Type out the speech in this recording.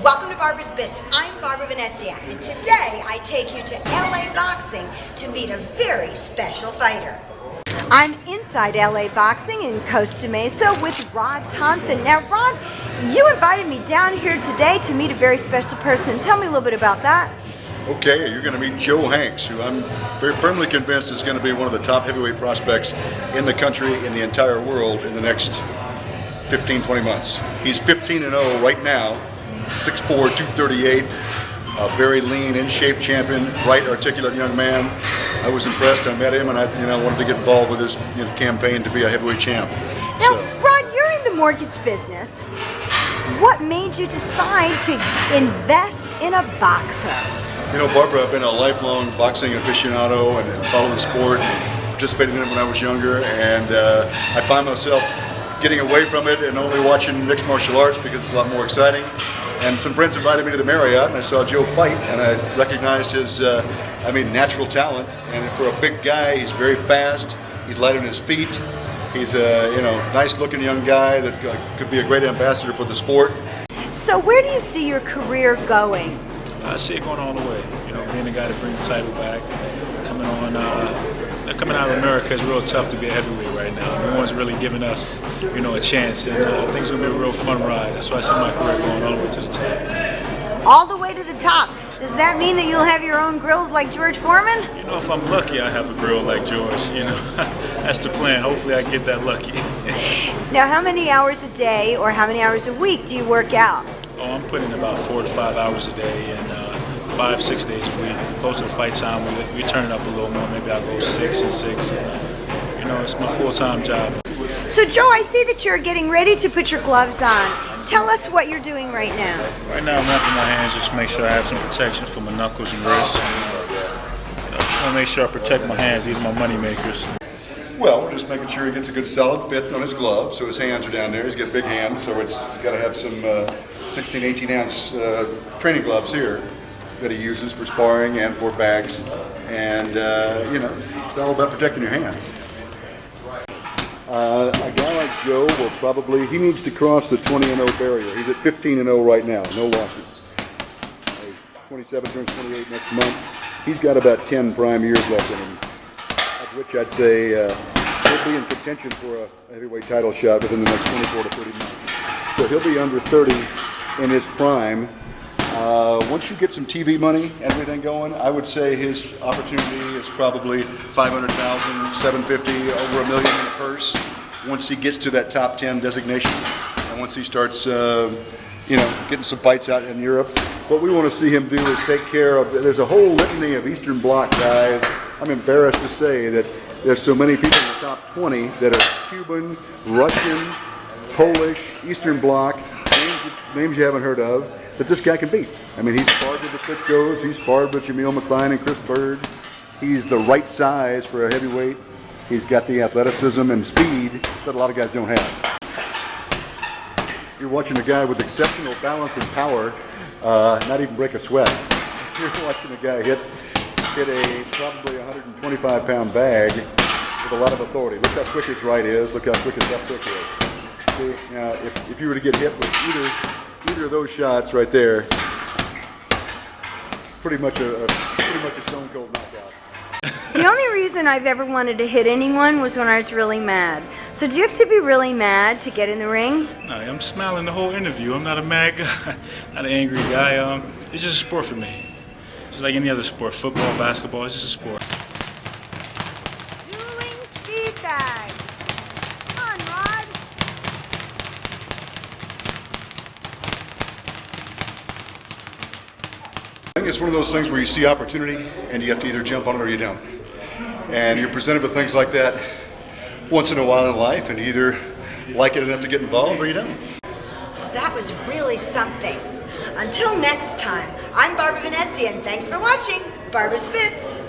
Welcome to Barbara's Bits. I'm Barbara Venezia, and today I take you to LA Boxing to meet a very special fighter. I'm inside LA Boxing in Costa Mesa with Rod Thompson. Now, Rod, you invited me down here today to meet a very special person. Tell me a little bit about that. Okay, you're going to meet Joe Hanks, who I'm very firmly convinced is going to be one of the top heavyweight prospects in the country, in the entire world, in the next 15-20 months. He's 15-0 right now, 6'4", 238, a very lean, in-shape champion, bright, articulate young man. I was impressed. I met him, and I wanted to get involved with his campaign to be a heavyweight champ. Now, Rod, you're in the mortgage business. What made you decide to invest in a boxer? You know, Barbara, I've been a lifelong boxing aficionado and followed the sport, participated in it when I was younger, and I find myself getting away from it and only watching mixed martial arts because it's a lot more exciting. And some friends invited me to the Marriott, and I saw Joe fight, and I recognized his, natural talent. And for a big guy, he's very fast. He's light on his feet. He's a, nice-looking young guy that could be a great ambassador for the sport. So, where do you see your career going? I see it going all the way. Being the guy to bring the title back, coming out of America is real tough to be a heavyweight right now. No one's really giving us, a chance, and I think it's gonna be a real fun ride. That's why I see my career going all the way to the top. All the way to the top. Does that mean that you'll have your own grills like George Foreman? If I'm lucky, I have a grill like George. That's the plan. Hopefully, I get that lucky. Now, how many hours a day or how many hours a week do you work out? Oh, I'm putting about 4 to 5 hours a day, and 5-6 days a week. Close to the fight time, we turn it up a little more. Maybe I'll go 6 and 6. And, it's my full-time job. So, Joe, I see that you're getting ready to put your gloves on. Tell us what you're doing right now. Right now, I'm wrapping my hands just to make sure I have some protection for my knuckles and wrists. I just want to make sure I protect my hands. These are my money makers. Well, we're just making sure he gets a good solid fit on his gloves, so his hands are down there. He's got big hands, so it's got to have some 16, 18-ounce training gloves here that he uses for sparring and for bags. And, it's all about protecting your hands. A guy like Joe will probably, he needs to cross the 20-0 barrier. He's at 15-0 right now, no losses. He's 27, turns 28 next month. He's got about 10 prime years left in him, of which I'd say he'll be in contention for a heavyweight title shot within the next 24 to 30 months. So he'll be under 30 in his prime. Once you get some TV money and everything going, I would say his opportunity is probably $500,000, $750,000, over $1 million in a purse. Once he gets to that top 10 designation, and once he starts, getting some fights out in Europe. What we want to see him do is take care of. There's a whole litany of Eastern Bloc guys. I'm embarrassed to say that there's so many people in the top 20 that are Cuban, Russian, Polish, Eastern Bloc, names you haven't heard of, that this guy can beat. He's sparred with the Klitschko's, he's sparred with Jamil McCline and Chris Bird. He's the right size for a heavyweight. He's got the athleticism and speed that a lot of guys don't have. You're watching a guy with exceptional balance and power, not even break a sweat. You're watching a guy hit a probably 125-pound bag with a lot of authority. Look how quick his right is, look how quick his left hook is. See, now, if you were to get hit with either of those shots right there, pretty much a stone cold knockout. The only reason I've ever wanted to hit anyone was when I was really mad. So do you have to be really mad to get in the ring? No, I'm smiling the whole interview. I'm not a mad guy, not an angry guy. It's just a sport for me. Just like any other sport, football, basketball, it's just a sport. Dueling speed bags. Come on, Rod. I think it's one of those things where you see opportunity and you have to either jump on it or you don't. And you're presented with things like that once in a while in life, and you either like it enough to get involved or you don't. That was really something. Until next time, I'm Barbara Venezia, and thanks for watching Barbara's Bits.